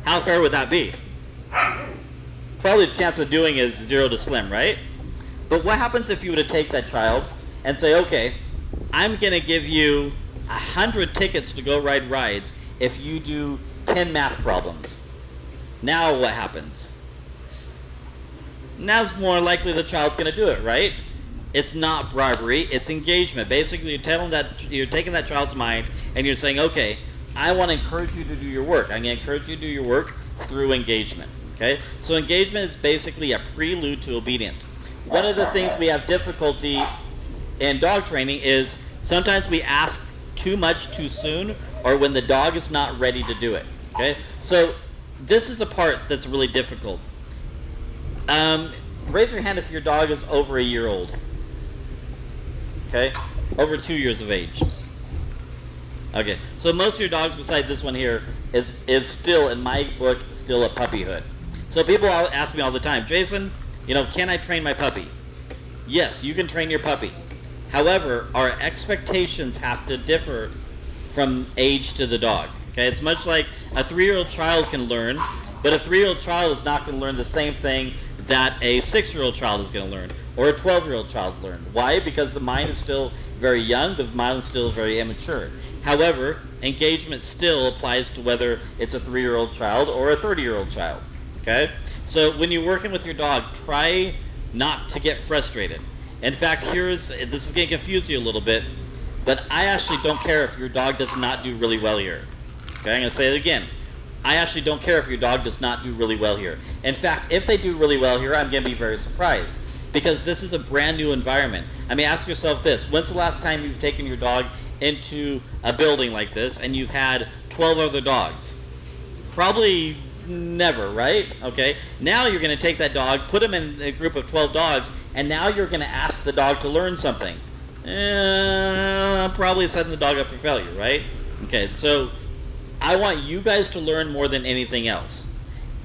How fair would that be? Probably the chance of doing is 0 to slim, right? But what happens if you were to take that child and say, okay, I'm going to give you 100 tickets to go ride rides if you do 10 math problems. Now what happens? Now it's more likely the child's going to do it, right? It's not bribery, it's engagement. Basically, you're taking that child's mind and you're saying, okay, I want to encourage you to do your work. I'm going to encourage you to do your work through engagement. Okay? So engagement is basically a prelude to obedience. One of the things we have difficulty in dog training is sometimes we ask too much too soon, or when the dog is not ready to do it. Okay? So this is the part that's really difficult. Raise your hand if your dog is over a year old. Okay? Over 2 years of age. Okay, so most of your dogs besides this one here is still, in my book, still a puppyhood. So people ask me all the time, Jason, can I train my puppy? Yes, you can train your puppy. However, our expectations have to differ from age to the dog. Okay, it's much like a 3-year-old child can learn, but a 3-year-old child is not going to learn the same thing that a 6-year-old child is going to learn, or a 12-year-old child learn. Why? Because the mind is still very young, the mind is still very immature. However, engagement still applies to whether it's a 3-year-old child or a 30-year-old child. Okay? So when you're working with your dog, try not to get frustrated. In fact, this is going to confuse you a little bit, but I actually don't care if your dog does not do really well here. Okay, I'm going to say it again. I actually don't care if your dog does not do really well here. In fact, if they do really well here, I'm going to be very surprised, because this is a brand new environment. I mean, ask yourself this. When's the last time you've taken your dog into a building like this and you've had 12 other dogs? Probably never, right? Okay. Now you're going to take that dog, put him in a group of 12 dogs, and now you're going to ask the dog to learn something. Probably setting the dog up for failure, right? Okay, so I want you guys to learn more than anything else.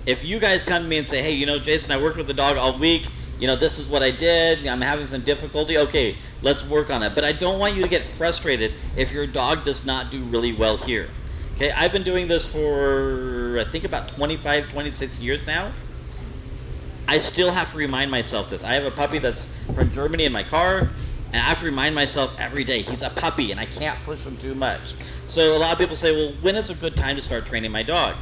If you guys come to me and say, hey, Jason, I worked with the dog all week, this is what I did, I'm having some difficulty, okay, let's work on it. But I don't want you to get frustrated if your dog does not do really well here. Okay, I've been doing this for, I think, about 25, 26 years now. I still have to remind myself this. I have a puppy that's from Germany in my car, and I have to remind myself every day, he's a puppy, and I can't push him too much. So a lot of people say, well, when is a good time to start training my dog?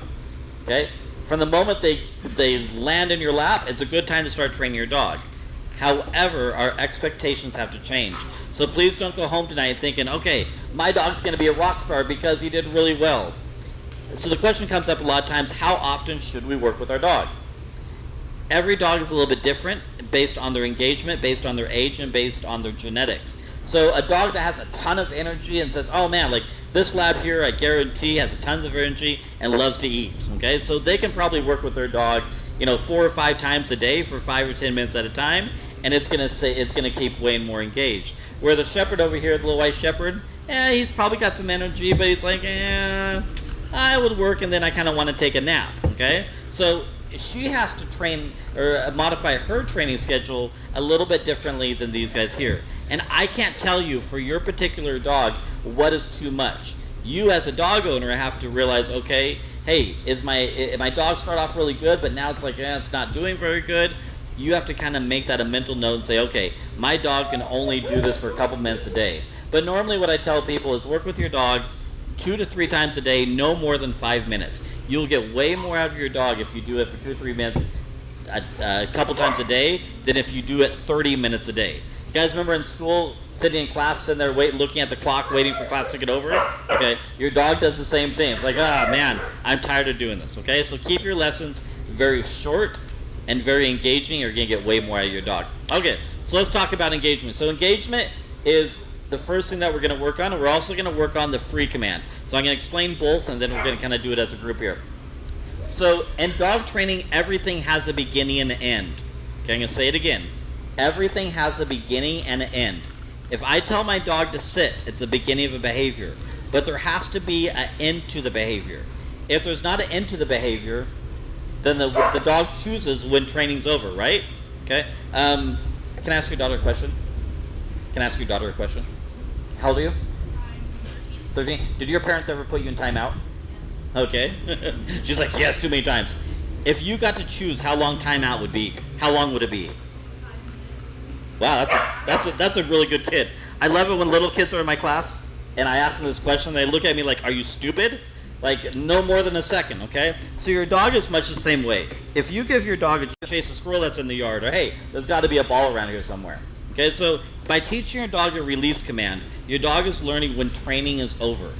Okay, from the moment they land in your lap, it's a good time to start training your dog. However, our expectations have to change. So please don't go home tonight thinking, okay, my dog's going to be a rock star because he did really well. So the question comes up a lot of times, how often should we work with our dog? Every dog is a little bit different based on their engagement, based on their age, and based on their genetics. So a dog that has a ton of energy and says, oh man, like this lab here, I guarantee has tons of energy and loves to eat. Okay, so they can probably work with their dog, 4 or 5 times a day for 5 or 10 minutes at a time, and it's gonna keep way more engaged. Where the shepherd over here, the little white shepherd, he's probably got some energy, but he's like, I would work and then I kind of want to take a nap. Okay, so she has to train or modify her training schedule a little bit differently than these guys here. And I can't tell you for your particular dog what is too much. You as a dog owner have to realize, okay, hey, my dog start off really good, but now it's like, it's not doing very good. You have to kind of make that a mental note and say, okay, my dog can only do this for a couple minutes a day. But normally what I tell people is work with your dog 2 to 3 times a day, no more than 5 minutes. You'll get way more out of your dog if you do it for 2 or 3 minutes a couple times a day than if you do it 30 minutes a day. You guys remember in school, sitting in class, sitting there looking at the clock, waiting for class to get over? Okay, your dog does the same thing. It's like, man, I'm tired of doing this. Okay, so keep your lessons very short and very engaging. You're going to get way more out of your dog. Okay, so let's talk about engagement. So engagement is the first thing that we're going to work on, and we're also going to work on the free command. So I'm going to explain both, and then we're going to kind of do it as a group here. So in dog training, everything has a beginning and an end. Okay, I'm going to say it again. Everything has a beginning and an end. If I tell my dog to sit, it's the beginning of a behavior. But there has to be an end to the behavior. If there's not an end to the behavior, then the dog chooses when training's over, right? Okay. Can I ask your daughter a question? How old are you? 13. Did your parents ever put you in timeout? Okay. She's like, yes, too many times. If you got to choose how long timeout would be, how long would it be? Wow, that's a really good kid. I love it when little kids are in my class and I ask them this question. They look at me like, "Are you stupid?" Like, no more than a second. Okay. So your dog is much the same way. If you give your dog a chase a squirrel that's in the yard, or hey, there's got to be a ball around here somewhere. Okay. So by teaching your dog a release command, your dog is learning when training is over.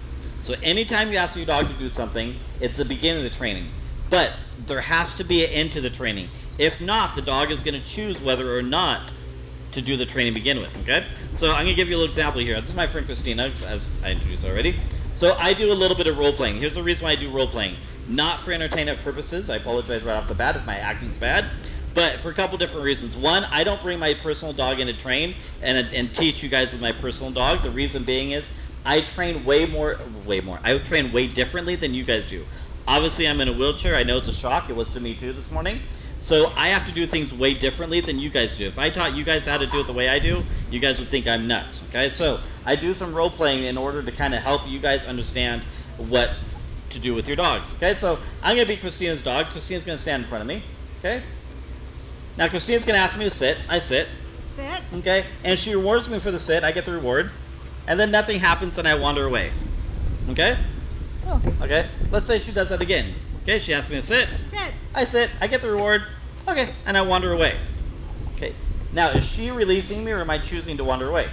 So anytime you ask your dog to do something, it's the beginning of the training. But there has to be an end to the training. If not, the dog is going to choose whether or not to do the training to begin with, okay? So I'm going to give you a little example here. This is my friend Christina, as I introduced already. So I do a little bit of role-playing. Here's the reason why I do role-playing. Not for entertainment purposes. I apologize right off the bat if my acting's bad. But for a couple different reasons. One, I don't bring my personal dog in to train and teach you guys with my personal dog. The reason being is I train way more. I train way differently than you guys do. Obviously, I'm in a wheelchair. I know it's a shock. It was to me too this morning. So I have to do things way differently than you guys do. If I taught you guys how to do it the way I do, you guys would think I'm nuts. Okay, so I do some role playing in order to kind of help you guys understand what to do with your dogs. Okay, so I'm going to be Christina's dog. Christina's going to stand in front of me. Okay. Now Christina's going to ask me to sit. I sit. Sit. Okay, and she rewards me for the sit. I get the reward, and then nothing happens, and I wander away. Okay. Oh, okay. Let's say she does that again. Okay, she asks me to sit. Sit. I sit. I get the reward. Okay, and I wander away. Okay. Now, is she releasing me, or am I choosing to wander away?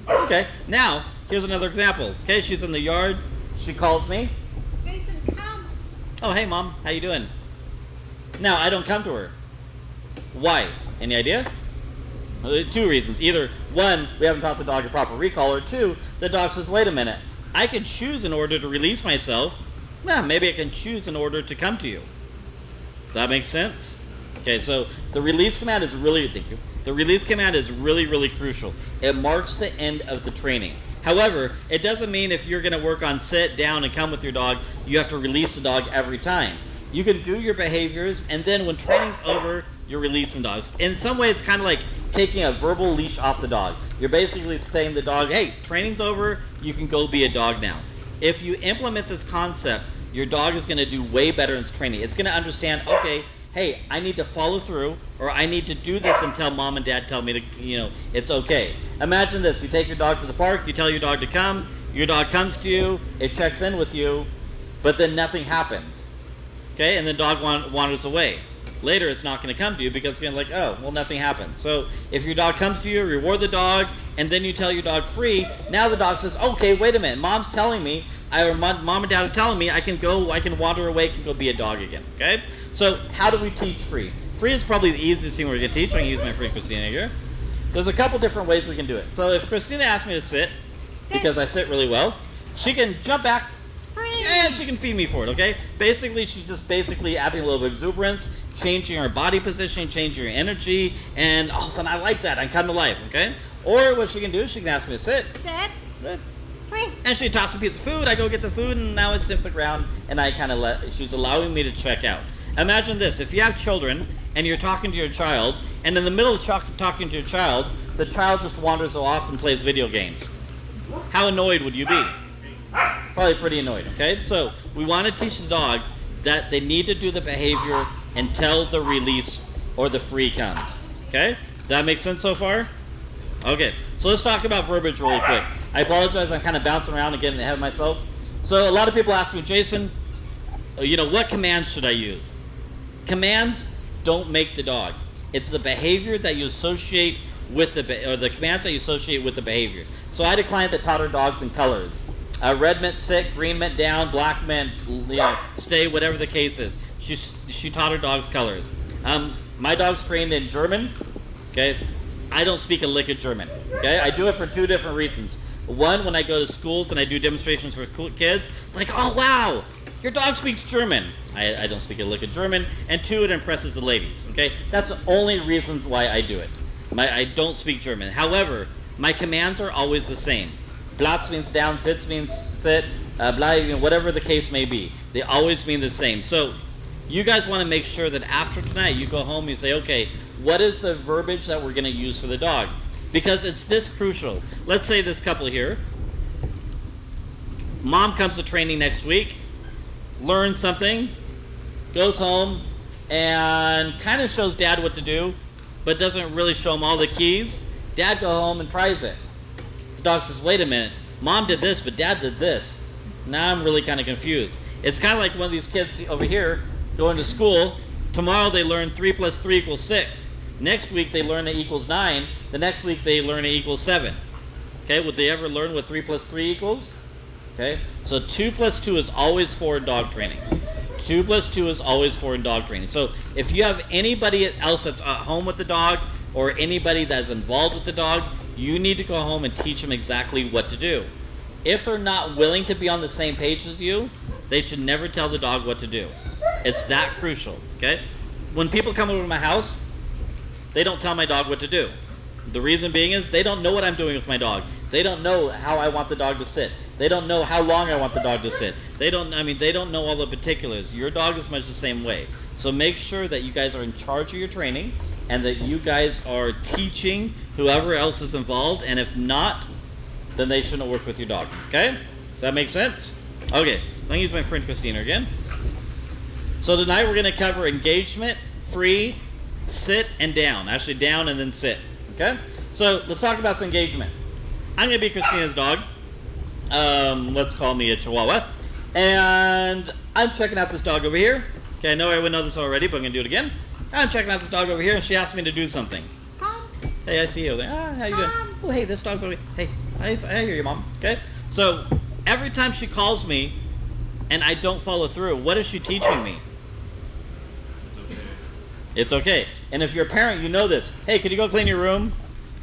Okay. Now, here's another example. Okay, she's in the yard. She calls me. Jason, come. Oh, hey, Mom. How you doing? Now, I don't come to her. Why? Any idea? Well, there are two reasons. Either, one, we haven't taught the dog a proper recall, or two, the dog says, wait a minute. I can choose in order to release myself. Well, maybe I can choose in order to come to you. Does that make sense? Okay, so the release command is really, thank you. The release command is really, really crucial. It marks the end of the training. However, it doesn't mean if you're going to work on sit down and come with your dog, you have to release the dog every time. You can do your behaviors, and then when training's over, you're releasing dogs. In some way, it's kind of like taking a verbal leash off the dog. You're basically saying to the dog, hey, training's over, you can go be a dog now. If you implement this concept, your dog is going to do way better in its training. It's going to understand, okay, hey, I need to follow through, or I need to do this until Mom and Dad tell me to, it's okay. Imagine this. You take your dog to the park, you tell your dog to come, your dog comes to you, it checks in with you, but then nothing happens. Okay, and the dog wanders away. Later, it's not going to come to you because it's going to be like, oh, well, nothing happened. So if your dog comes to you, reward the dog, and then you tell your dog free, now the dog says, okay, wait a minute, Mom's telling me, or Mom and Dad are telling me I can wander away, can go be a dog again, okay? So how do we teach free? Free is probably the easiest thing we're going to teach. I can use my friend Christina here. There's a couple different ways we can do it. So if Christina asks me to sit, because I sit really well, she can jump back, and she can feed me for it, okay? Basically, she's just adding a little bit of exuberance, changing her body position, changing her energy, and all of a sudden, I like that. I come to life, okay? Or what she can do is she can ask me to sit. Sit. Good. And she tosses a piece of food. I go get the food, and now I sniff the ground, and I kind of she's allowing me to check out. Imagine this. If you have children, and you're talking to your child, and in the middle of talking to your child, the child just wanders off and plays video games. How annoyed would you be? Probably pretty annoyed, okay? So we want to teach the dog that they need to do the behavior until the release or the free comes, okay? Does that make sense so far? Okay, so let's talk about verbiage really quick. I apologize, I'm kind of bouncing around and getting ahead of myself. So a lot of people ask me, Jason, what commands should I use? Commands don't make the dog. It's the behavior that you associate with the commands that you associate with the behavior. So I had a client that taught her dogs in colors. Red meant sit, green meant down, black meant stay, whatever the case is. She taught her dogs colors. My dog's trained in German. Okay, I don't speak a lick of German. Okay, I do it for two different reasons. One, when I go to schools and I do demonstrations for kids, like, oh wow, your dog speaks German. I don't speak a lick of German. And two, it impresses the ladies. Okay, that's the only reasons why I do it. I don't speak German. However, my commands are always the same. Platz means down, sits means sit, whatever the case may be. They always mean the same. So you guys want to make sure that after tonight you go home and you say, okay, what is the verbiage that we're going to use for the dog? Because it's this crucial. Let's say this couple here. Mom comes to training next week. learns something, goes home, and kind of shows dad what to do, but doesn't really show him all the keys. Dad go home and tries it. The dog says, wait a minute, mom did this, but dad did this. Now I'm really kind of confused. It's kind of like one of these kids over here going to school. Tomorrow they learn 3 plus 3 equals 6. Next week they learn it equals 9. The next week they learn it equals 7. Okay, would they ever learn what 3 plus 3 equals? Okay, so 2 plus 2 is always 4 in dog training. 2 plus 2 is always 4 in dog training. So if you have anybody else that's at home with the dog or anybody that's involved with the dog, you need to go home and teach them exactly what to do. If they're not willing to be on the same page as you, they should never tell the dog what to do. It's that crucial, okay? When people come over to my house, they don't tell my dog what to do. The reason being is they don't know what I'm doing with my dog. They don't know how I want the dog to sit. They don't know how long I want the dog to sit. They don't know all the particulars. Your dog is much the same way. So make sure that you guys are in charge of your training and that you guys are teaching whoever else is involved, and if not, then they shouldn't work with your dog. Okay? Does that make sense? Okay, let me use my friend Christina again. So tonight we're going to cover engagement, free, sit, and down. Actually down and then sit. Okay? So let's talk about some engagement. I'm going to be Christina's dog. Let's call me a Chihuahua. And I'm checking out this dog over here. Okay, I know everyone knows this already, but I'm going to do it again. I'm checking out this dog over here, and she asked me to do something. Come. Hey, I see you there. Ah, how you doing? Oh, hey, this dog's over here. Hey, I hear you, Mom. Okay? So every time she calls me and I don't follow through, what is she teaching me? It's okay. And if you're a parent, you know this. Hey, can you go clean your room?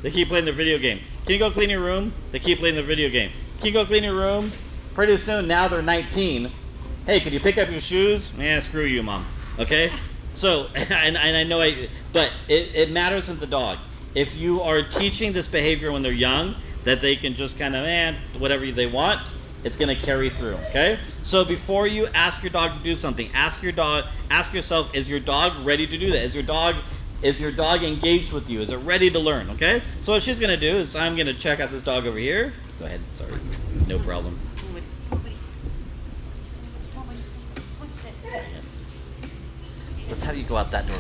They keep playing their video game. Can you go clean your room? They keep playing their video game. Can you go clean your room? Pretty soon, now they're 19. Hey, can you pick up your shoes? Yeah, screw you, Mom. Okay? So, and I know but it matters with the dog. If you are teaching this behavior when they're young, that they can just kind of, whatever they want, it's going to carry through, okay? So before you ask your dog to do something, ask yourself, is your dog ready to do that? Is your dog engaged with you? Is it ready to learn, okay? So what she's going to do is I'm going to check out this dog over here. Go ahead, sorry. No problem. Let's have you go out that door.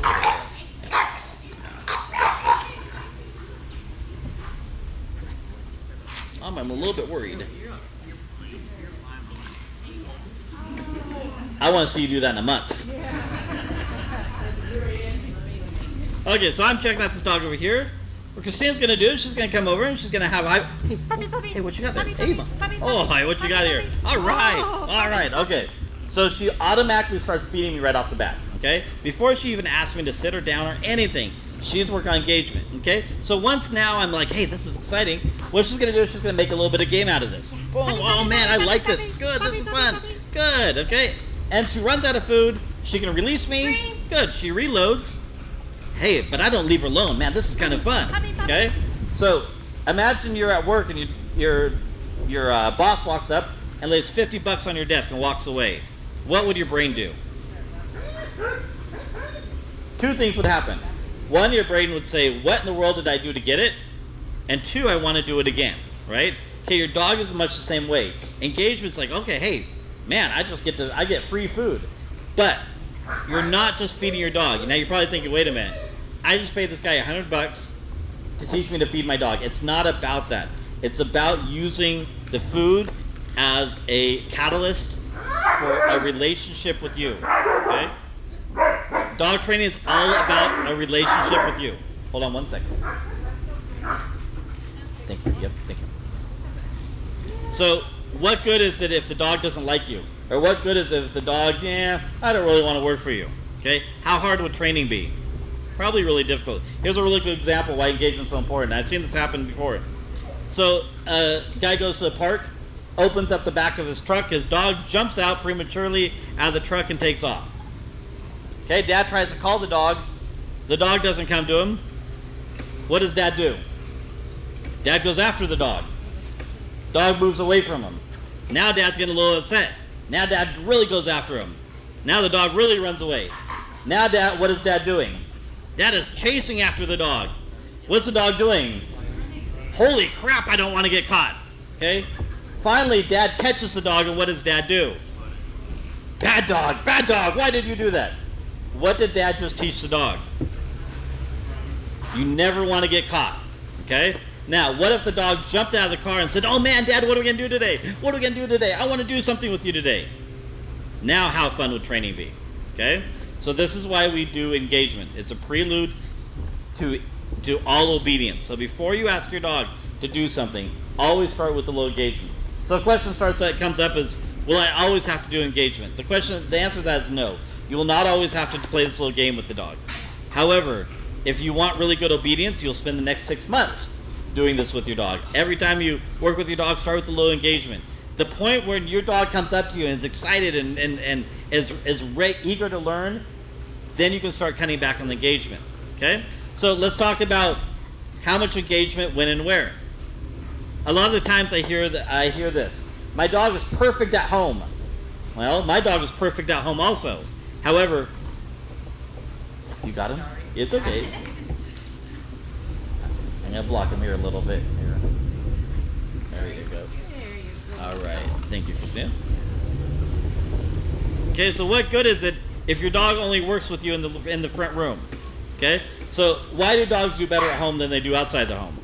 I'm a little bit worried. I want to see you do that in a month. Okay, so I'm checking out this dog over here. What Christine's going to do is she's going to come over and she's going to have... Hey, what you got there? Hey, oh, hi, what you got here? All right, okay. So she automatically starts feeding me right off the bat, okay? Before she even asks me to sit her down or anything, she's working on engagement, okay? So once now I'm like, hey, this is exciting. What she's going to do is she's going to make a little bit of game out of this. Oh man, I like this. Good, this is fun. Good, okay? And she runs out of food. She can release me. Good, she reloads. Hey, but I don't leave her alone. Man, this is kind of fun, okay? So imagine you're at work and your boss walks up and lays $50 on your desk and walks away. What would your brain do? Two things would happen. One, your brain would say, what in the world did I do to get it? And two, I want to do it again, right? Okay, your dog is much the same way. Engagement's like, okay, hey, man, I get free food. But you're not just feeding your dog. Now you're probably thinking, wait a minute, I just paid this guy $100 to teach me to feed my dog. It's not about that. It's about using the food as a catalyst for a relationship with you, okay? Dog training is all about a relationship with you. Hold on one second. Thank you. Yep, thank you. So, what good is it if the dog doesn't like you? Or what good is it if the dog, I don't really want to work for you. Okay? How hard would training be? Probably really difficult. Here's a really good example why engagement is so important. I've seen this happen before. So, a guy goes to the park, opens up the back of his truck, his dog jumps out prematurely out of the truck and takes off. Okay, dad tries to call the dog doesn't come to him. What does dad do? Dad goes after the dog. Dog moves away from him. Now dad's getting a little upset. Now dad really goes after him. Now the dog really runs away. Now what is dad doing? Dad is chasing after the dog. What's the dog doing? Holy crap, I don't want to get caught. Okay? Finally, dad catches the dog, and what does dad do? Bad dog, why did you do that? What did dad just teach the dog? You never want to get caught, okay? Now, what if the dog jumped out of the car and said, oh man, Dad, what are we going to do today? What are we going to do today? I want to do something with you today. Now, how fun would training be, okay? So this is why we do engagement. It's a prelude to all obedience. So before you ask your dog to do something, always start with a little engagement. So the question that comes up is, will I always have to do engagement? The answer to that is no. You will not always have to play this little game with the dog. However, if you want really good obedience, you'll spend the next 6 months doing this with your dog. Every time you work with your dog, start with a little engagement. The point where your dog comes up to you and is excited and is eager to learn, then you can start cutting back on the engagement. Okay? So let's talk about how much engagement, when, and where. A lot of the times I hear this. My dog is perfect at home. Well, my dog is perfect at home also. However, you got him? It's okay. I'm going to block him here a little bit. Here. There you go. All right. Thank you, Christine. Okay, so what good is it if your dog only works with you in the front room? Okay? So why do dogs do better at home than they do outside the home?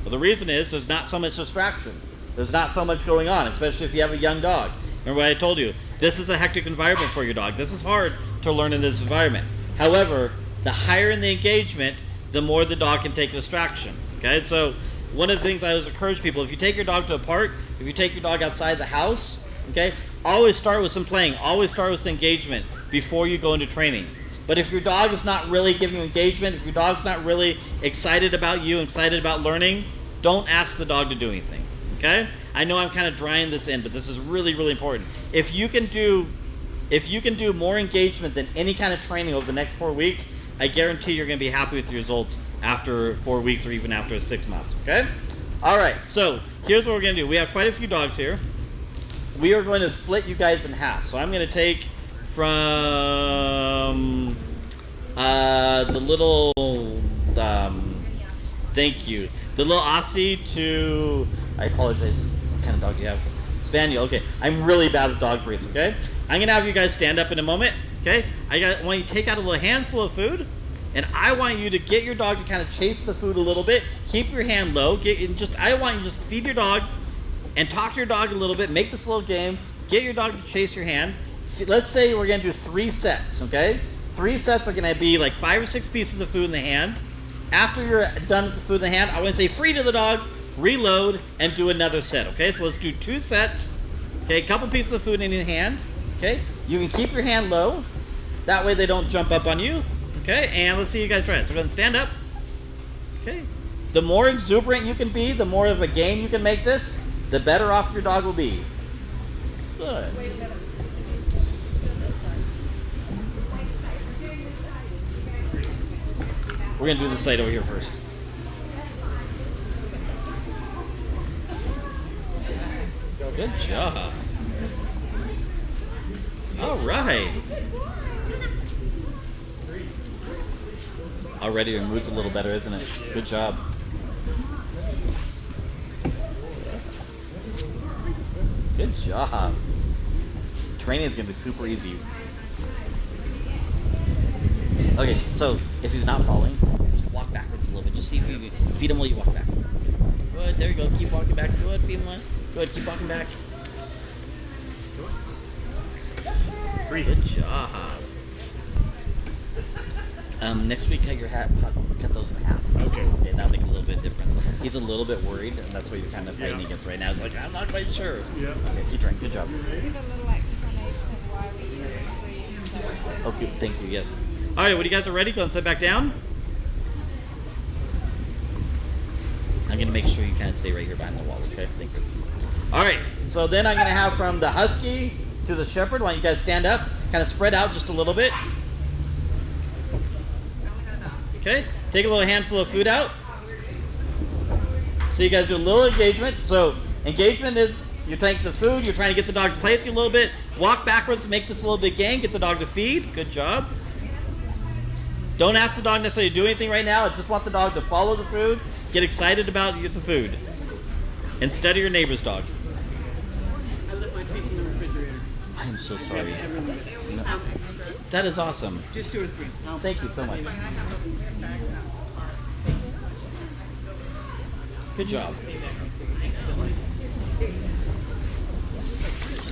Well, the reason is there's not so much distraction. There's not so much going on, especially if you have a young dog. Remember what I told you? This is a hectic environment for your dog. This is hard to learn in this environment. However, the higher in the engagement, the more the dog can take distraction. Okay, so one of the things I always encourage people, if you take your dog to a park, if you take your dog outside the house, okay, always start with some playing. Always start with engagement before you go into training. But if your dog is not really giving you engagement, if your dog's not really excited about you, excited about learning, don't ask the dog to do anything. Okay? I know I'm kind of drying this in, but this is really, really important. If you can do more engagement than any kind of training over the next 4 weeks, I guarantee you're going to be happy with your results after 4 weeks or even after 6 months. Okay? All right. So here's what we're going to do. We have quite a few dogs here. We are going to split you guys in half. So I'm going to take from the little thank you, the little Aussie to, I apologize, what kind of dog do you have? Spaniel. Okay, I'm really bad at dog breeds. Okay, I'm gonna have you guys stand up in a moment. Okay, I want you to take out a little handful of food, and I want you to get your dog to kind of chase the food a little bit. Keep your hand low. I want you to just feed your dog and talk to your dog a little bit. Make this little game. Get your dog to chase your hand. Let's say we're going to do 3 sets, okay? 3 sets are going to be like 5 or 6 pieces of food in the hand. After you're done with the food in the hand, I want to say free to the dog, reload, and do another set, okay? So let's do 2 sets, okay? A couple pieces of food in your hand, okay? You can keep your hand low. That way they don't jump up on you, okay? And let's see you guys try it. So go ahead and stand up, okay? The more exuberant you can be, the more of a game you can make this, the better off your dog will be. Good. We're going to do this side over here first. Good job. All right. Already your mood's a little better, isn't it? Good job. Good job. Training is going to be super easy. Okay, so if he's not following, just walk backwards a little bit. Just see if you feed him while you walk back. Good, there you go. Keep walking back. Good, feed him one. Good, keep walking back. Good job. Next week, cut your hat. Cut those in half. Okay, that'll make a little bit different. He's a little bit worried, and that's what you're kind of fighting against right now. He's like, I'm not quite sure. Yeah. Okay, keep trying. Good job. Give a little explanation of why we use free. Okay, thank you. Yes. All right, when you guys are ready, go and sit back down. I'm going to make sure you kind of stay right here behind the wall, okay? Thank you. All right, so then I'm going to have from the Husky to the Shepherd. Why don't you guys stand up, kind of spread out just a little bit. Okay, take a little handful of food out. So you guys do a little engagement. So engagement is you take the food, you're trying to get the dog to play with you a little bit. Walk backwards, make this a little bit game, get the dog to feed. Good job. Don't ask the dog necessarily to do anything right now. I just want the dog to follow the food, get excited about the food, and study your neighbor's dog. I left my feet in the refrigerator. I am so sorry. Everyone. No. That is awesome. Just 2 or 3. Thank you so much. Good job.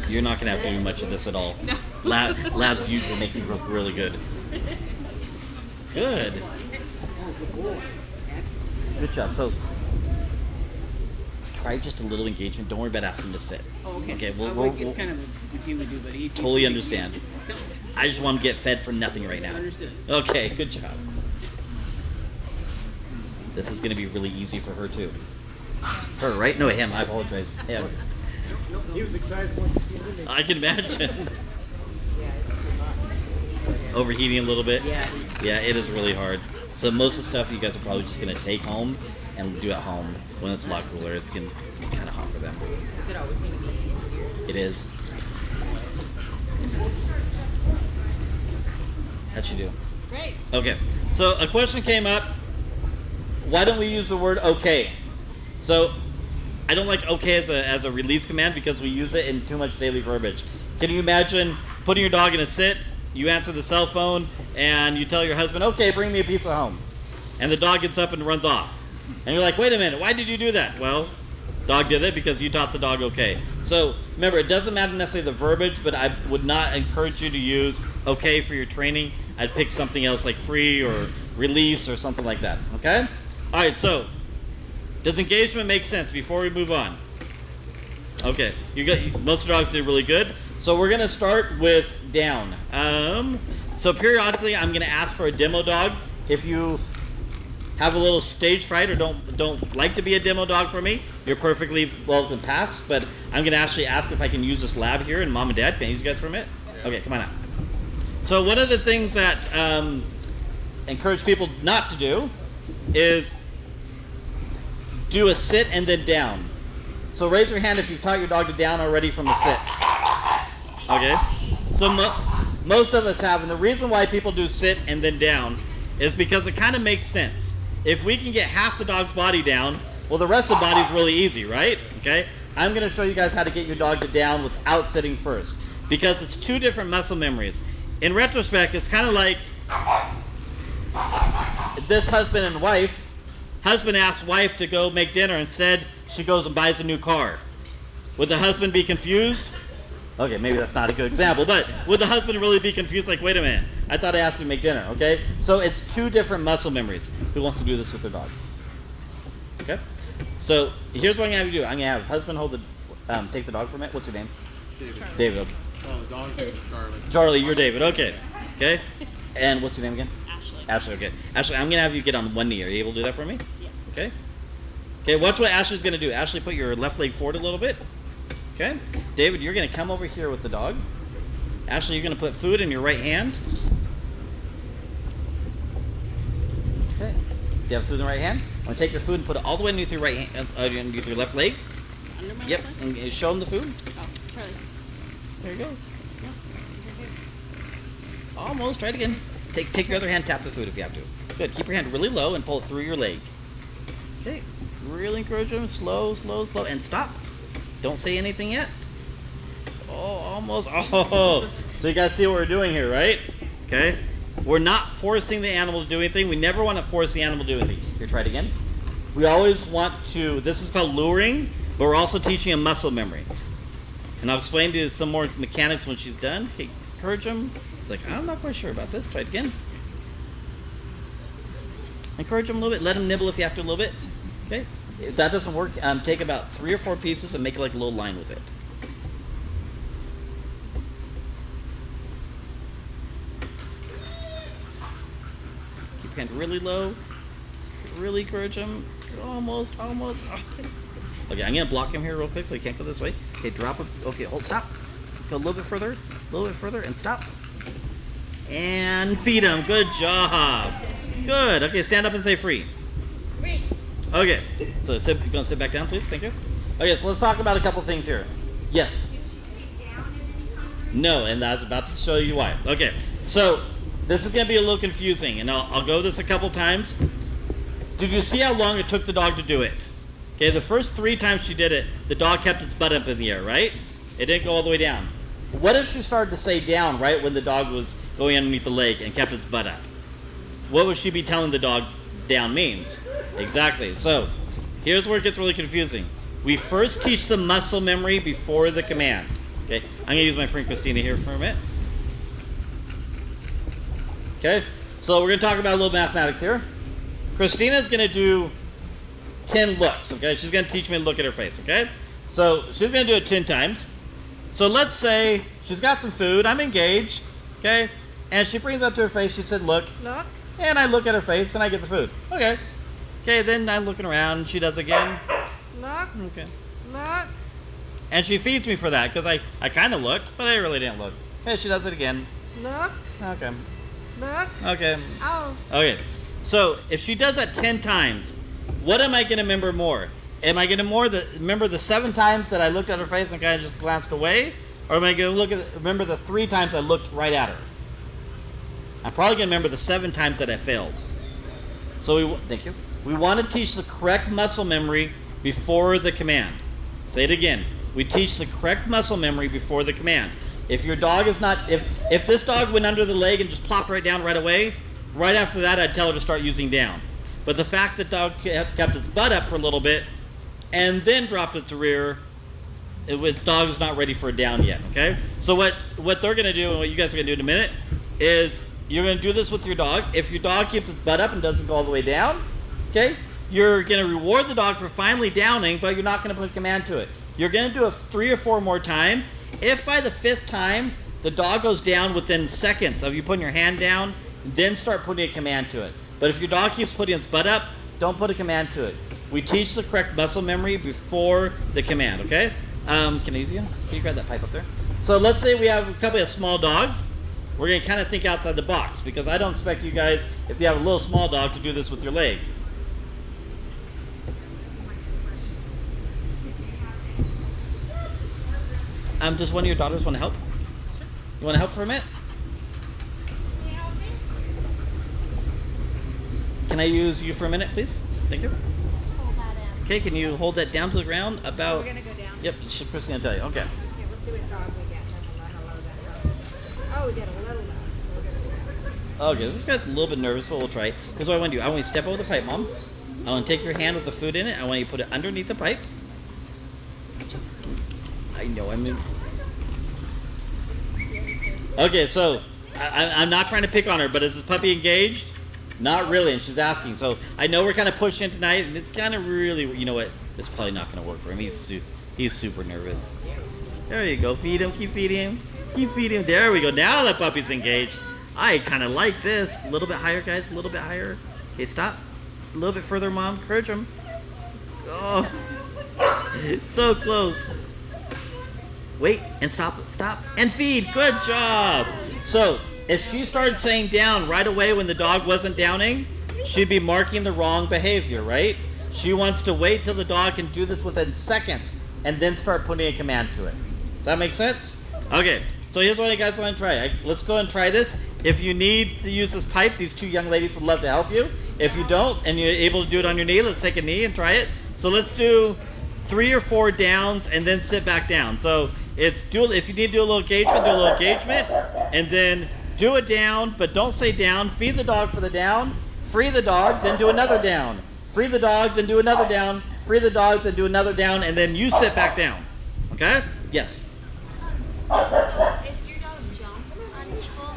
You're not going to have to do much of this at all. Labs usually make me look really good. Good. Good job. So, try just a little engagement. Don't worry about asking to sit. Oh, okay. Okay, It's kind of what he would do, but he totally understand. I just want to get fed for nothing right now. Understood. Okay, good job. This is going to be really easy for her too. Her, right? No, him. I apologize. Him. He was excited once he seen it. I can imagine. Overheating a little bit. Yeah. Yeah, it is really hard. So most of the stuff you guys are probably just going to take home and do at home. When it's a lot cooler, it's going to be kind of hot for them. Is it always going to be here? It is. How'd you do? Great. Okay, so a question came up. Why don't we use the word okay? So I don't like okay as a release command because we use it in too much daily verbiage. Can you imagine putting your dog in a sit, you answer the cell phone, and you tell your husband, okay, bring me a pizza home. And the dog gets up and runs off. And you're like, wait a minute, why did you do that? Well, dog did it because you taught the dog okay. So remember, it doesn't matter necessarily the verbiage, but I would not encourage you to use okay for your training. I'd pick something else like free or release or something like that, okay? All right, so does engagement make sense before we move on? Okay, most dogs did really good. So we're gonna start with down. So periodically I'm gonna ask for a demo dog. If you have a little stage fright or don't like to be a demo dog for me, you're perfectly welcome to pass, but I'm gonna actually ask if I can use this lab here, and Mom and Dad, can I use you guys for a minute? Okay, come on out. So one of the things that encourage people not to do is do a sit and then down. So raise your hand if you've taught your dog to down already from the sit. Okay? So most of us have, and the reason why people do sit and then down is because it kind of makes sense. If we can get half the dog's body down, well, the rest of the body's really easy, right? Okay? I'm going to show you guys how to get your dog to down without sitting first, because it's two different muscle memories. In retrospect, it's kind of like this husband and wife. Husband asks wife to go make dinner. Instead, she goes and buys a new car. Would the husband be confused? Okay, maybe that's not a good example, but would the husband really be confused? Like, wait a minute, I thought I asked you to make dinner, okay? So it's two different muscle memories. Who wants to do this with their dog? Okay? So here's what I'm going to have you do. I'm going to have husband hold take the dog for a minute. What's your name? David. David, okay. Oh, the dog's name is Charlie. Charlie, you're David, okay. Okay? And what's your name again? Ashley. Ashley, okay. Ashley, I'm going to have you get on one knee. Are you able to do that for me? Yeah. Okay? Okay, watch what Ashley's going to do. Ashley, put your left leg forward a little bit. Okay? David, you're going to come over here with the dog. Ashley, you're going to put food in your right hand. Okay. Do you have food in the right hand? I'm going to take your food and put it all the way underneath your right hand, underneath your left leg. Under my Yep. left And show them the food. Oh, Charlie. There you go. Almost. Try it again. Take your other hand, tap the food if you have to. Good. Keep your hand really low and pull it through your leg. Okay. Really encourage them. Slow, slow, slow. And stop. Don't say anything yet. Oh, almost. Oh. So you guys see what we're doing here, right? Okay. We're not forcing the animal to do anything. We never want to force the animal to do anything. Here, try it again. We always want to, this is called luring, but we're also teaching a muscle memory. And I'll explain to you some more mechanics when she's done. Okay, encourage them. It's like, I'm not quite sure about this. Try it again. Encourage them a little bit. Let them nibble if you have to a little bit. Okay. If that doesn't work, take about 3 or 4 pieces and make like a little line with it. Keep your hand really low. Really encourage him. Almost. Okay, I'm going to block him here real quick so he can't go this way. Okay, drop him. Okay, hold, stop. Go a little bit further, and stop. And feed him. Good job. Good. Okay, stand up and say free. Free. Okay, so you're going to sit back down, please? Thank you. Okay, so let's talk about a couple things here. Yes? Did she stay down at any time? No, and I was about to show you why. Okay, so this is going to be a little confusing, and I'll go this a couple times. Did you see how long it took the dog to do it? Okay, the first 3 times she did it, the dog kept its butt up in the air, right? It didn't go all the way down. what if she started to say down right when the dog was going underneath the leg and kept its butt up? What would she be telling the dog down means? Exactly. So here's where it gets really confusing. We first teach the muscle memory before the command. Okay, I'm going to use my friend Christina here for a minute. Okay, so we're going to talk about a little mathematics here. Christina's going to do 10 looks, okay? She's going to teach me to look at her face, okay? So she's going to do it 10 times. So let's say she's got some food, I'm engaged, okay? And she brings up to her face, she said, look. Look. And I look at her face and I get the food. Okay. Okay, then I'm looking around and she does again. Look. Okay. Look. And she feeds me for that because I kind of looked, but I really didn't look. Okay, she does it again. Look. Okay. Look. Okay. Oh. Okay. So if she does that 10 times, what am I going to remember more? Am I going to remember the 7 times that I looked at her face and kind of just glanced away? Or am I going to remember the 3 times I looked right at her? I'm probably going to remember the 7 times that I failed. So thank you. We want to teach the correct muscle memory before the command. Say it again. We teach the correct muscle memory before the command. If your dog is not, if this dog went under the leg and just plopped right down right away, right after that I'd tell her to start using down. But the fact that dog kept its butt up for a little bit and then dropped its rear, its dog is not ready for a down yet, okay? So what they're going to do and what you guys are going to do in a minute is you're going to do this with your dog. If your dog keeps its butt up and doesn't go all the way down, okay, you're going to reward the dog for finally downing, but you're not going to put a command to it. You're going to do it 3 or 4 more times. If by the 5th time the dog goes down within seconds of you putting your hand down, then start putting a command to it. But if your dog keeps putting its butt up, don't put a command to it. We teach the correct muscle memory before the command, okay? Can I use you? Can you grab that pipe up there? So let's say we have a couple of small dogs. We're going to kind of think outside the box because I don't expect you guys, if you have a little small dog, to do this with your leg. Does one of your daughters want to help? Sure. You want to help for a minute? Can I use you for a minute, please? Thank you. Hold that in. Okay, can you hold that down to the ground about... We're going to go down. Yep, Christine will tell you. Okay. Okay, let's see what dog we get. How low that goes. Oh, we get a little low. Okay, this guy's a little bit nervous, but we'll try. Here's what I want to do. I want you to step over the pipe, Mom. I want to take your hand with the food in it. I want you to put it underneath the pipe. I know, I'm in... Okay, so I'm not trying to pick on her, but is this puppy engaged? Not really, and she's asking. So I know we're kind of pushing tonight, and it's kind of really, you know what? It's probably not going to work for him. He's super nervous. There you go. Feed him. Keep feeding him. Keep feeding him. There we go. Now the puppy's engaged. I kind of like this. A little bit higher, guys. A little bit higher. Okay, stop. A little bit further, Mom. Encourage him. Oh, so close. Wait, and stop, and feed. Good job. So if she started saying down right away when the dog wasn't downing, she'd be marking the wrong behavior, right? She wants to wait till the dog can do this within seconds and then start putting a command to it. Does that make sense? Okay, so here's what you guys want to try. Let's go and try this. If you need to use this pipe, these 2 young ladies would love to help you. If you don't and you're able to do it on your knee, let's take a knee and try it. So let's do 3 or 4 downs and then sit back down. So it's if you need to do a little engagement, do a little engagement, and then do a down, but don't say down. Feed the dog for the down, free the dog, then do another down. Free the dog, then do another down, free the dog, then do another down, and then you sit back down. Okay? Yes. If your dog jumps on people,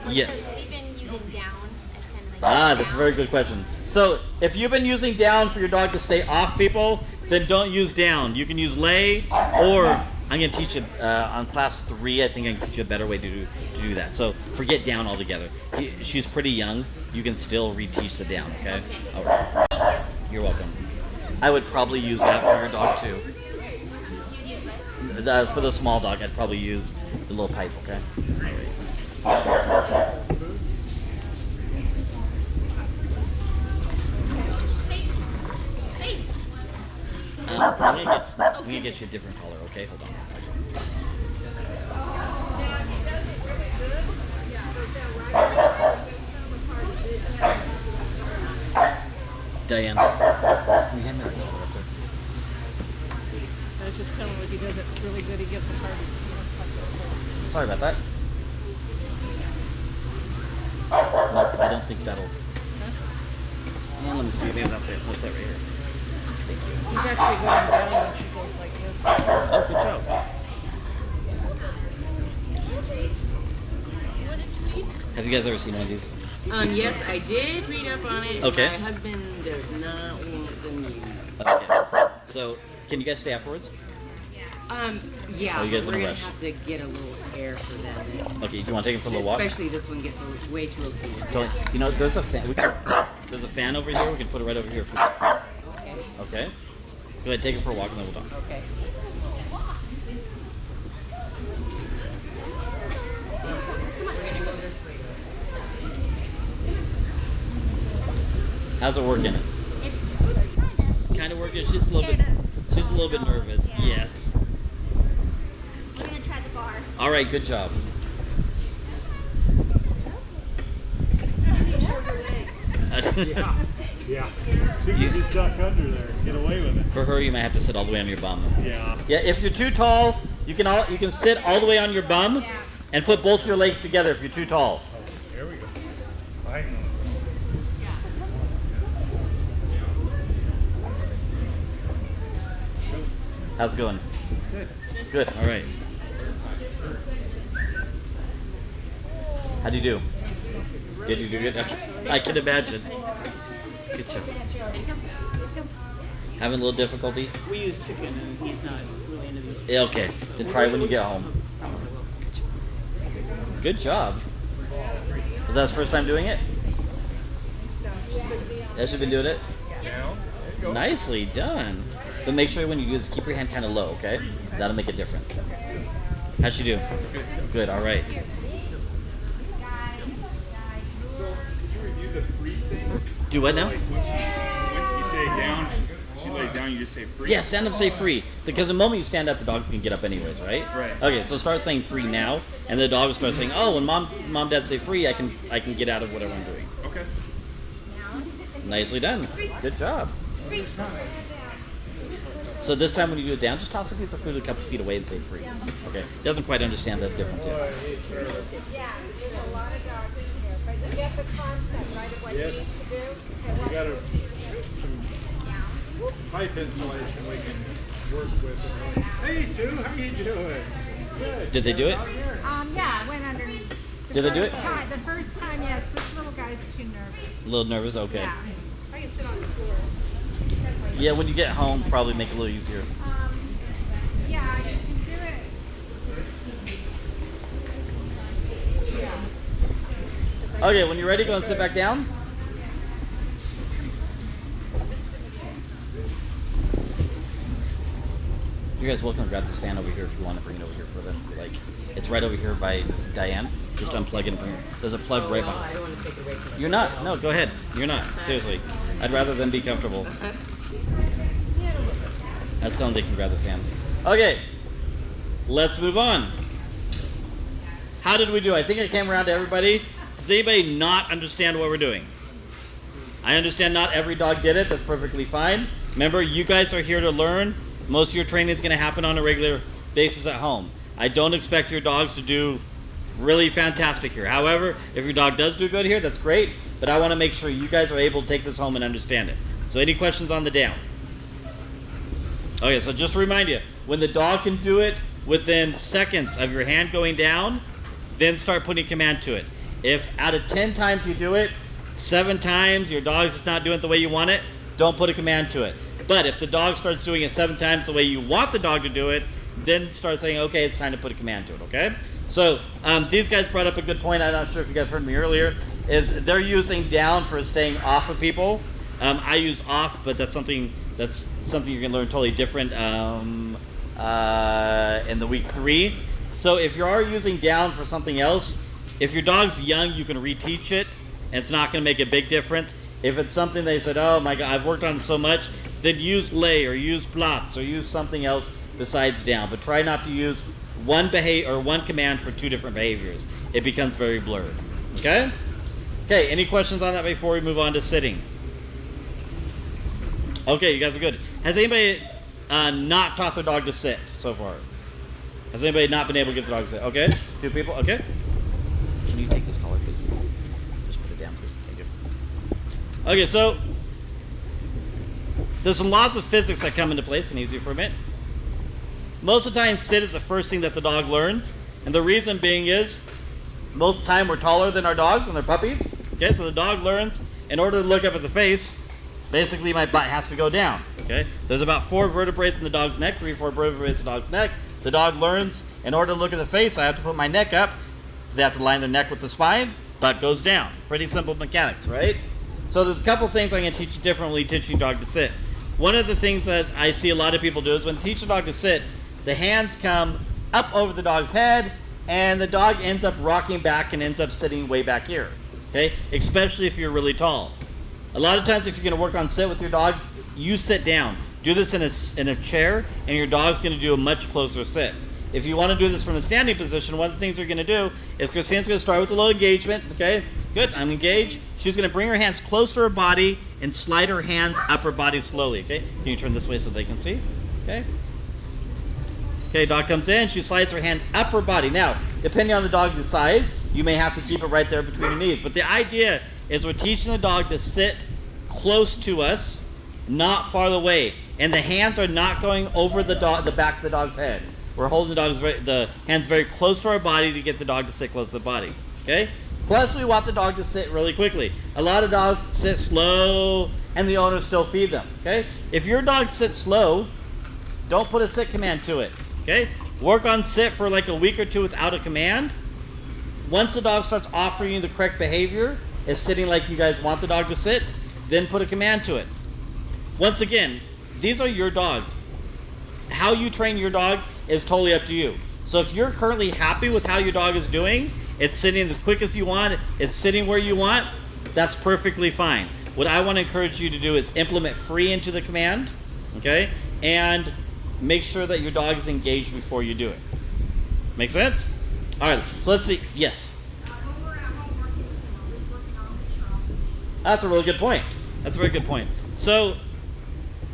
Yes. because we've been using down as kind of like That's a very good question. So if you've been using down for your dog to stay off people, then don't use down. You can use lay, or I'm going to teach you on class 3. I think I can teach you a better way to do that. So forget down altogether. She's pretty young. You can still reteach the down, okay? All right. You're welcome. I would probably use that for your dog too. For the small dog, I'd probably use the little pipe, okay? All right. I'm gonna get you a different color, okay? Hold on. Diane, can you hand me that color up there? I was just telling him if he does it really good, he gets a party. sorry about that. Nope, I don't think that'll. Well, let me see. Maybe that's it. That's it right here. Thank you. He's actually going down when she goes like this. Oh, good job. Have you guys ever seen one of these? Yes, I did read up on it. Okay. My husband does not want them used. Okay. So, can you guys stay afterwards? Yeah, Oh, you guys we're in a gonna rush? have to get a little air for them. Okay. Do you want to take it for a little walk? Especially this one gets way too cool. Don't, you know, there's a fan. There's a fan over here. We can put it right over here for you. Okay. Okay. Go ahead, take it for a walk, and then we'll talk. Okay. We're gonna go this way. How's it working? It's Kind of working. She's a little bit. She's a little bit nervous. Yeah. Yes. We're gonna try the bar. All right. Good job. Yeah. You can just duck under there and get away with it. For her, you might have to sit all the way on your bum. Yeah. Yeah. If you're too tall, you can sit all the way on your bum, and put both your legs together. If you're too tall. There we go. I know. How's it going? Good. Good. All right. How'd you do? Did you do good? I can imagine. Good job. Having a little difficulty? We use chicken, and he's not really into these. Yeah, okay. Then try it when you get home. Promise I will. Good job. Was that his first time doing it? Has she been doing it? Nicely done. But make sure when you do this, keep your hand kind of low, okay? That'll make a difference. How'd she do? Good, all right. So, did you review the free thing? Do what now? Like when you say down, she lays down, you just say free? Yeah, stand up, say free. Because the moment you stand up, the dog's can get up anyways, right? Right. Okay, so start saying free now, and the dog will start saying, oh, when mom, dad say free, I can get out of whatever I'm doing. Okay. Nicely done. Good job. So this time when you do it down, just toss a piece of food a couple feet away and say free. Okay. Doesn't quite understand the difference yet. Yeah, there's a lot of dogs in here, but you get the concept, right, of what you Yes. need to do? We got some pipe insulation we can work with. Hey Sue, how you doing? Good. Did they do it? Yeah, I went underneath. Did they do it? The first time, yes. This little guy's too nervous. A little nervous? Okay. Yeah. I can sit on the floor. Yeah, when you get home, probably make it a little easier. Yeah, you can do it. Yeah. Okay, when you're ready, go and sit back down. You guys welcome to grab this fan over here if you want to bring it over here for them. Like, it's right over here by Diane. Just unplug it and bring it. There's a plug right I behind. don't want to take it away from her. You're not. No, go ahead. You're not. Seriously. I'd rather them be comfortable. That's how they can grab the fan. Okay. Let's move on. How did we do? I think I came around to everybody. Does anybody not understand what we're doing? I understand not every dog did it. That's perfectly fine. Remember, you guys are here to learn. Most of your training is going to happen on a regular basis at home. I don't expect your dogs to do really fantastic here. However, if your dog does do good here, that's great. But I want to make sure you guys are able to take this home and understand it. So any questions on the down? Okay, so just to remind you, when the dog can do it within seconds of your hand going down, then start putting command to it. If out of 10 times you do it, 7 times your dog's just not doing it the way you want it, don't put a command to it. But if the dog starts doing it 7 times the way you want the dog to do it, then start saying, okay, it's time to put a command to it, okay? So these guys brought up a good point. I'm not sure if you guys heard me earlier, is they're using down for staying off of people. I use off, but that's something you're going to learn totally different in the week 3. So if you are using down for something else, if your dog's young, you can reteach it, and it's not going to make a big difference. If it's something they said, oh my God, I've worked on it so much, then use lay or use plots or use something else besides down. But try not to use one command for 2 different behaviors. It becomes very blurred. Okay? Okay, any questions on that before we move on to sitting? Okay, you guys are good. Has anybody not taught their dog to sit so far? Has anybody not been able to get the dog to sit? Okay. 2 people? Okay. Can you take this collar, please? Just put it down, please. Thank you. Okay, so there's some laws of physics that come into place. Can I use you for a minute? Most of the time, sit is the first thing that the dog learns. And the reason being is, most of the time we're taller than our dogs when they're puppies. Okay, so the dog learns, in order to look up at the face, basically my butt has to go down. Okay, there's about 4 vertebrae in the dog's neck, 3 or 4 vertebrae in the dog's neck. The dog learns, in order to look at the face, I have to put my neck up. They have to line their neck with the spine, butt goes down. Pretty simple mechanics, right? So there's a couple things I'm going to teach you differently, teaching your dog to sit. One of the things that I see a lot of people do is when they teach a dog to sit, the hands come up over the dog's head, and the dog ends up rocking back and ends up sitting way back here. Okay, especially if you're really tall. A lot of times, if you're going to work on sit with your dog, you sit down. Do this in a chair, and your dog's going to do a much closer sit. If you want to do this from a standing position, one of the things you're going to do is Christine's going to start with a little engagement. Okay, good. I'm engaged. She's going to bring her hands close to her body and slide her hands up her body slowly. Okay, can you turn this way so they can see? Okay. Okay, dog comes in. She slides her hand up her body. Now, depending on the dog's size, you may have to keep it right there between your knees. But the idea is we're teaching the dog to sit close to us, not far away. And the hands are not going over the back of the dog's head. We're holding the hands very close to our body to get the dog to sit close to the body. Okay? Plus, we want the dog to sit really quickly. A lot of dogs sit slow, and the owners still feed them. Okay? If your dog sits slow, don't put a sit command to it. Okay? Work on sit for like a week or 2 without a command. Once the dog starts offering you the correct behavior, is sitting like you guys want the dog to sit, then put a command to it. Once again, these are your dogs. How you train your dog is totally up to you. So if you're currently happy with how your dog is doing, it's sitting as quick as you want, it's sitting where you want, that's perfectly fine. What I want to encourage you to do is implement free into the command, okay? And make sure that your dog is engaged before you do it. Make sense? All right, so let's see. Yes? When we're at home working with them, are we working on the trunk? That's a really good point. That's a very good point. So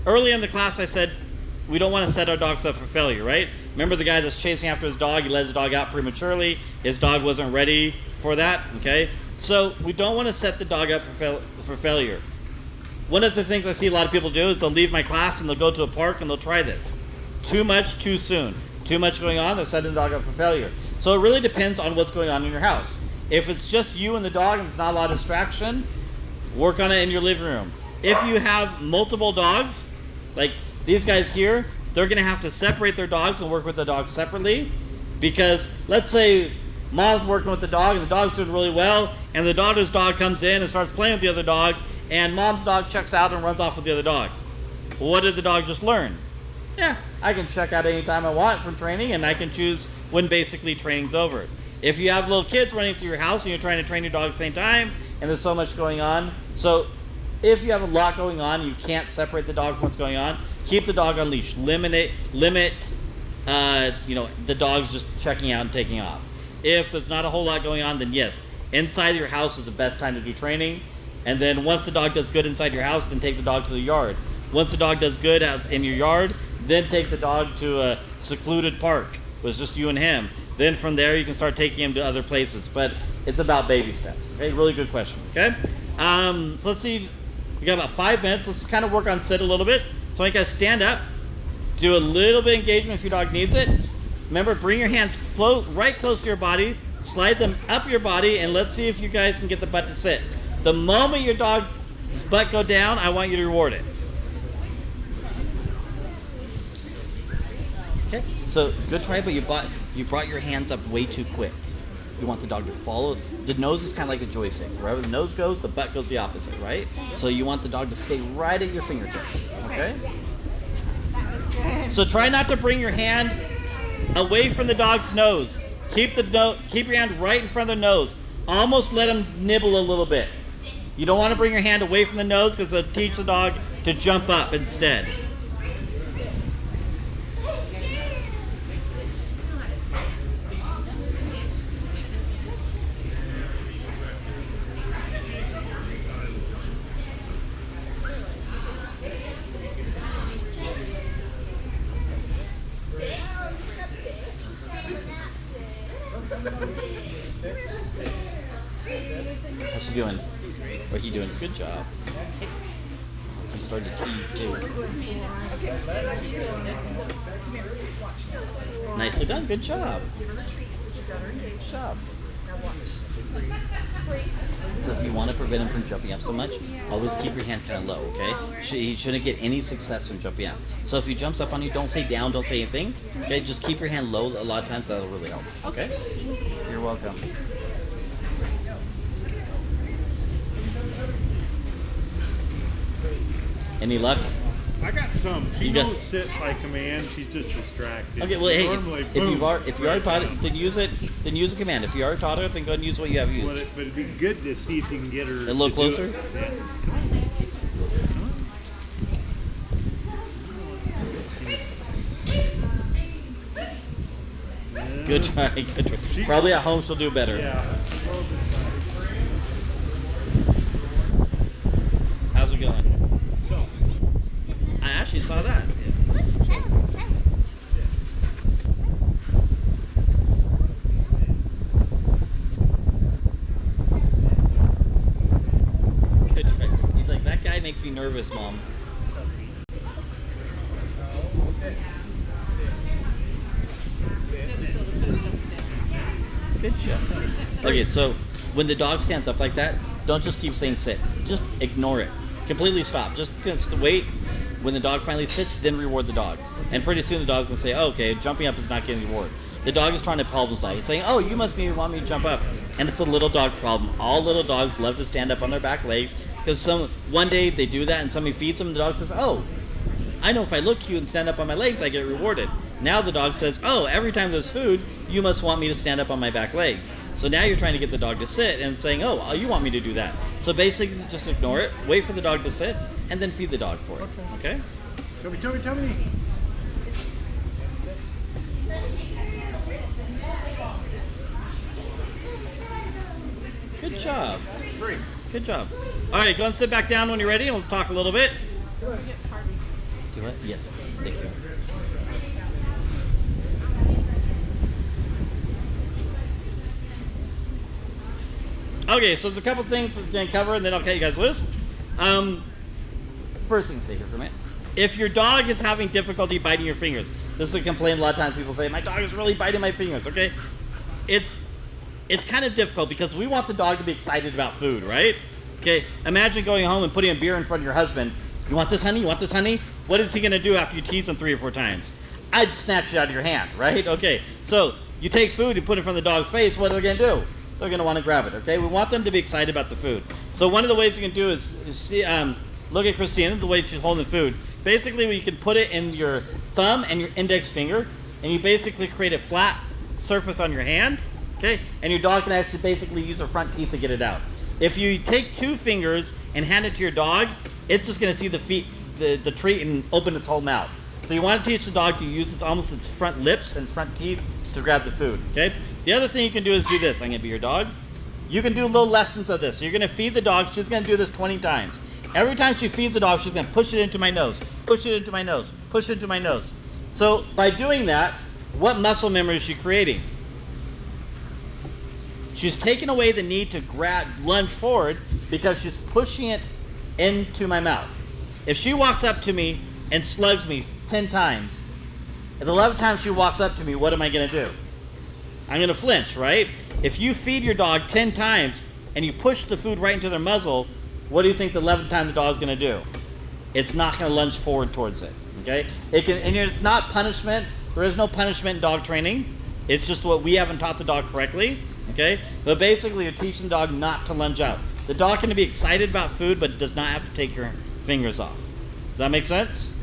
early in the class I said we don't want to set our dogs up for failure, right? Remember the guy that's chasing after his dog, he let his dog out prematurely, his dog wasn't ready for that, okay? So we don't want to set the dog up for failure. One of the things I see a lot of people do is they'll leave my class and they'll go to a park and they'll try this. Too much, too soon. Too much going on, they're setting the dog up for failure. So it really depends on what's going on in your house. If it's just you and the dog and it's not a lot of distraction, work on it in your living room. If you have multiple dogs, like these guys here, they're going to have to separate their dogs and work with the dogs separately. Because let's say mom's working with the dog and the dog's doing really well, and the daughter's dog comes in and starts playing with the other dog, and mom's dog checks out and runs off with the other dog. Well, what did the dog just learn? Yeah, I can check out anytime I want from training, and I can choose when basically training's over. If you have little kids running through your house and you're trying to train your dog at the same time, and there's so much going on, so if you have a lot going on, you can't separate the dog from what's going on, keep the dog on leash. Limit the dog's just checking out and taking off. If there's not a whole lot going on, then yes, inside your house is the best time to do training. And then once the dog does good inside your house, then take the dog to the yard. Once the dog does good out in your yard, then take the dog to a secluded park with just you and him. Then from there, you can start taking him to other places. But it's about baby steps. Okay, really good question. Okay, so let's see. We got about 5 minutes. Let's kind of work on sit a little bit. So you guys stand up, do a little bit of engagement if your dog needs it. Remember, bring your hands right close to your body, slide them up your body, and let's see if you guys can get the butt to sit. The moment your dog's butt go down, I want you to reward it. Okay, so good try, but you brought your hands up way too quick. You want the dog to follow. The nose is kind of like a joystick. Wherever the nose goes, the butt goes the opposite, right? So you want the dog to stay right at your fingertips, okay? So try not to bring your hand away from the dog's nose. Keep your hand right in front of the nose. Almost let him nibble a little bit. You don't want to bring your hand away from the nose because it'll teach the dog to jump up instead. How's she doing? What are you doing? Good job. I'm starting to teeth too. Nicely done. Good job. Good job. So if you want to prevent him from jumping up so much, always keep your hand kind of low, okay? He shouldn't get any success from jumping up. So if he jumps up on you, don't say down, don't say anything, okay? Just keep your hand low. A lot of times that'll really help, okay? You're welcome. Any luck? I got some. She You got- knows sit by command. She's just distracted. Okay, well, hey, Normally, if you boom, already taught it, then use it. Then use a command. If you already taught her, then go ahead and use what you have But, used. but it'd be good to see if you can get her A little to do closer? it. Yeah. Good try. Good try. She's- Probably at home she'll do better. Yeah. How's it going? So, I actually saw that. Good try. He's like, that guy makes me nervous, Mom. Good job. Okay, so when the dog stands up like that, don't just keep saying sit. Just ignore it. Completely stop. Just wait. When the dog finally sits, then reward the dog. And pretty soon the dog's going to say, oh, okay, jumping up is not getting reward. The dog is trying to problem solve. It's saying, oh, you must want me to jump up. And it's a little dog problem. All little dogs love to stand up on their back legs because one day they do that and somebody feeds them and the dog says, oh, I know if I look cute and stand up on my legs, I get rewarded. Now the dog says, oh, every time there's food, you must want me to stand up on my back legs. So now you're trying to get the dog to sit and saying, oh, you want me to do that. So basically just ignore it, wait for the dog to sit, and then feed the dog for it. Okay? Toby. Good job. Great. Good job. All right, go and sit back down when you're ready and we'll talk a little bit. Do it? Yes. Thank you. Okay, so there's a couple things we're going to cover and then I'll cut you guys loose. First thing, stay here for a minute. If your dog is having difficulty biting your fingers, this is a complaint a lot of times people say, my dog is really biting my fingers, okay? It's kind of difficult because we want the dog to be excited about food, right? Okay, imagine going home and putting a beer in front of your husband. You want this, honey? You want this, honey? What is he going to do after you tease him 3 or 4 times? I'd snatch it out of your hand, right? Okay, so you take food and put it in front of the dog's face. What are they going to do? They're going to want to grab it, okay? We want them to be excited about the food. So one of the ways you can do is see, look at Christina, the way she's holding the food. Basically, you can put it in your thumb and your index finger, and you basically create a flat surface on your hand, okay? And your dog can actually basically use her front teeth to get it out. If you take 2 fingers and hand it to your dog, it's just going to see the treat and open its whole mouth. So you want to teach the dog to use almost its front lips and front teeth to grab the food, okay? The other thing you can do is do this. I'm going to be your dog. You can do little lessons of this. So you're going to feed the dog. She's going to do this 20 times. Every time she feeds the dog, she's going to push it into my nose, push it into my nose, push it into my nose. So by doing that, what muscle memory is she creating? She's taking away the need to lunge forward because she's pushing it into my mouth. If she walks up to me and slugs me 10 times, and the 11th time she walks up to me, what am I going to do? I'm going to flinch, right? If you feed your dog 10 times and you push the food right into their muzzle, what do you think the 11th time the dog's going to do? It's not going to lunge forward towards it, okay? And it's not punishment. There is no punishment in dog training. It's just what we haven't taught the dog correctly, okay? But basically, you're teaching the dog not to lunge out. The dog can be excited about food, but does not have to take your fingers off. Does that make sense?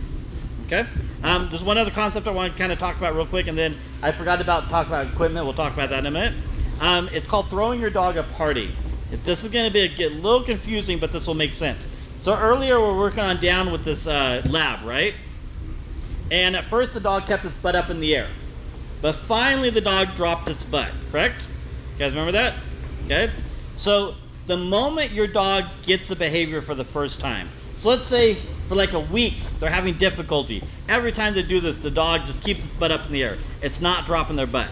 Okay? There's one other concept I want to kind of talk about real quick, and then I forgot to talk about equipment. We'll talk about that in a minute. It's called throwing your dog a party. This is going to get a little confusing, but this will make sense. So earlier we're working on down with this lab, right? And at first the dog kept its butt up in the air. But finally the dog dropped its butt, correct? You guys remember that? Okay? So the moment your dog gets the behavior for the first time, so let's say for like a week they're having difficulty. Every time they do this, the dog just keeps its butt up in the air. It's not dropping their butt.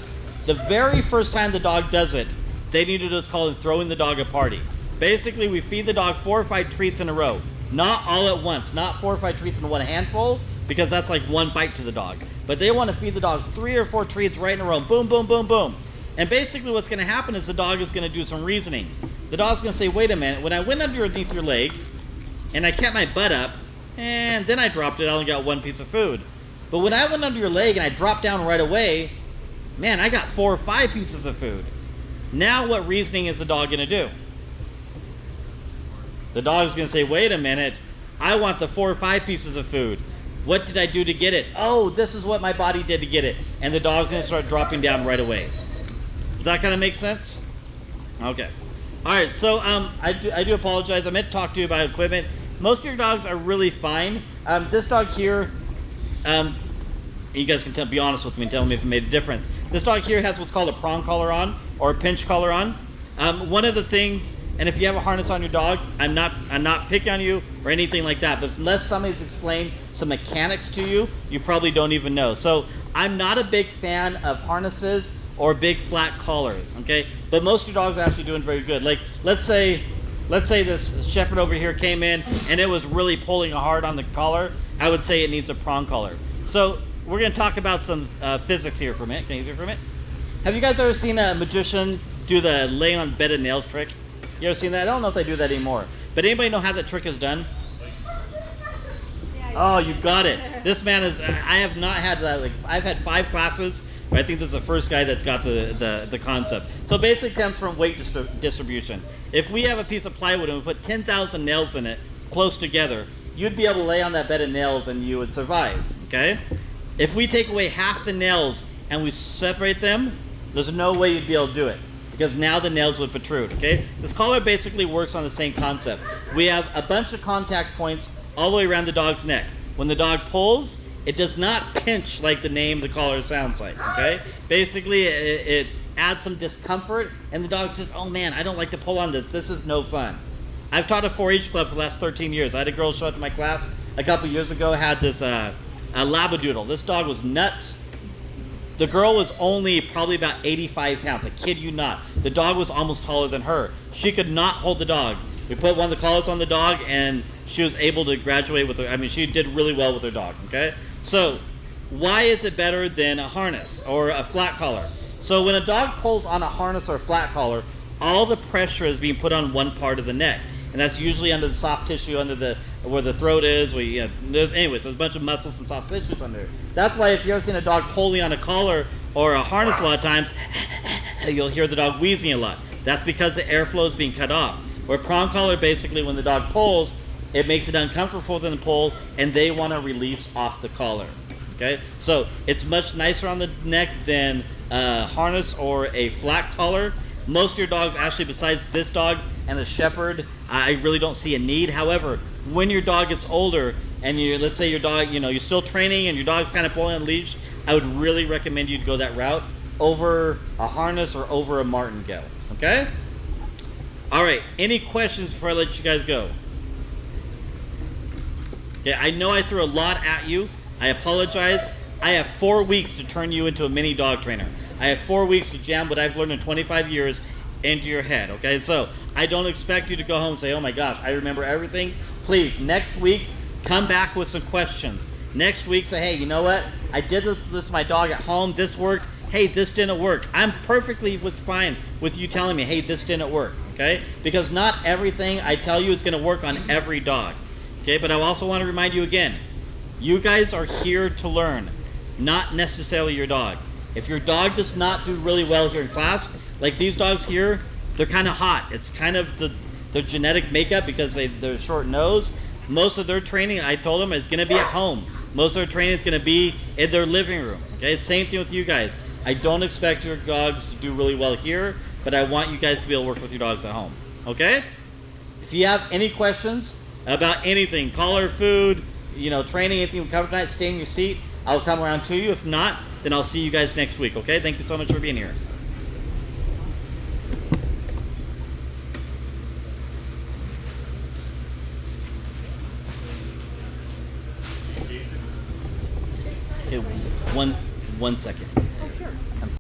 The very first time the dog does it, they need to just call it throwing the dog a party. Basically, we feed the dog 4 or 5 treats in a row. Not all at once, not 4 or 5 treats in one handful, because that's like one bite to the dog. But they want to feed the dog 3 or 4 treats right in a row. Boom, boom, boom, boom. And basically what's going to happen is the dog is going to do some reasoning. The dog's going to say, wait a minute, when I went underneath your leg and I kept my butt up and then I dropped it, I only got 1 piece of food. But when I went under your leg and I dropped down right away, man, I got 4 or 5 pieces of food. Now what reasoning is the dog going to do? The dog's going to say, wait a minute, I want the 4 or 5 pieces of food. What did I do to get it? Oh, this is what my body did to get it. And the dog's going to start dropping down right away. Does that kind of make sense? Okay. All right, so I do apologize. I meant to talk to you about equipment. Most of your dogs are really fine. This dog here, you guys can be honest with me and tell me if it made a difference. This dog here has what's called a prong collar on or a pinch collar on. One of the things, and if you have a harness on your dog, I'm not picking on you or anything like that, but unless somebody's explained some mechanics to you, you probably don't even know. So I'm not a big fan of harnesses or big flat collars, okay? But most of your dogs are actually doing very good. Like, let's say this shepherd over here came in and it was really pulling hard on the collar. I would say it needs a prong collar. So we're gonna talk about some physics here for a minute. Can you hear for a minute? Have you guys ever seen a magician do the laying on bed of nails trick? You ever seen that? I don't know if they do that anymore. But anybody know how that trick is done? Oh, you got it. This man is, I have not had that. Like, I've had 5 classes, but I think this is the first guy that's got the concept. So basically it comes from weight distribution. If we have a piece of plywood and we put 10,000 nails in it close together, you'd be able to lay on that bed of nails and you would survive, okay? If we take away half the nails and we separate them, there's no way you'd be able to do it, because now the nails would protrude, okay? This collar basically works on the same concept. We have a bunch of contact points all the way around the dog's neck. When the dog pulls, it does not pinch like the name the collar sounds like, okay? Basically, it adds some discomfort, and the dog says, oh man, I don't like to pull on this. This is no fun. I've taught a 4-H club for the last 13 years. I had a girl show up to my class a couple years ago, had this a Labradoodle. This dog was nuts. The girl was only probably about 85 pounds. I kid you not. The dog was almost taller than her. She could not hold the dog. We put one of the collars on the dog, and she was able to graduate with her. I mean, she did really well with her dog, okay? So, why is it better than a harness or a flat collar? So when a dog pulls on a harness or a flat collar, all the pressure is being put on one part of the neck. And that's usually under the soft tissue, under where the throat is. There's a bunch of muscles and soft tissues under there. That's why if you've ever seen a dog pulling on a collar or a harness a lot of times, you'll hear the dog wheezing a lot. That's because the airflow is being cut off. Where prong collar, basically when the dog pulls, it makes it uncomfortable for them to pull, and they want to release off the collar. Okay, so it's much nicer on the neck than a harness or a flat collar. Most of your dogs, actually, besides this dog and the shepherd, I really don't see a need. However, when your dog gets older and let's say your dog, you're still training and your dog's kind of pulling on a leash, I would really recommend you to go that route over a harness or over a martingale. Okay? All right. Any questions before I let you guys go? Okay. I know I threw a lot at you. I apologize. I have 4 weeks to turn you into a mini dog trainer. I have 4 weeks to jam what I've learned in 25 years into your head, okay? So I don't expect you to go home and say, oh my gosh, I remember everything. Please, next week, come back with some questions. Next week, say, hey, you know what? I did this with my dog at home. This worked. Hey, this didn't work. I'm perfectly fine with you telling me, hey, this didn't work, okay? Because not everything I tell you is going to work on every dog, okay? But I also want to remind you again, you guys are here to learn, not necessarily your dog. If your dog does not do really well here in class, like these dogs here, they're kind of hot. It's kind of their genetic makeup because they're short nose. Most of their training, I told them, is going to be at home. Most of their training is going to be in their living room. Okay, same thing with you guys. I don't expect your dogs to do really well here, but I want you guys to be able to work with your dogs at home. Okay? If you have any questions about anything, collar, food, training, anything we covered tonight, stay in your seat. I'll come around to you. If not, then I'll see you guys next week, okay? Thank you so much for being here. Okay, one second.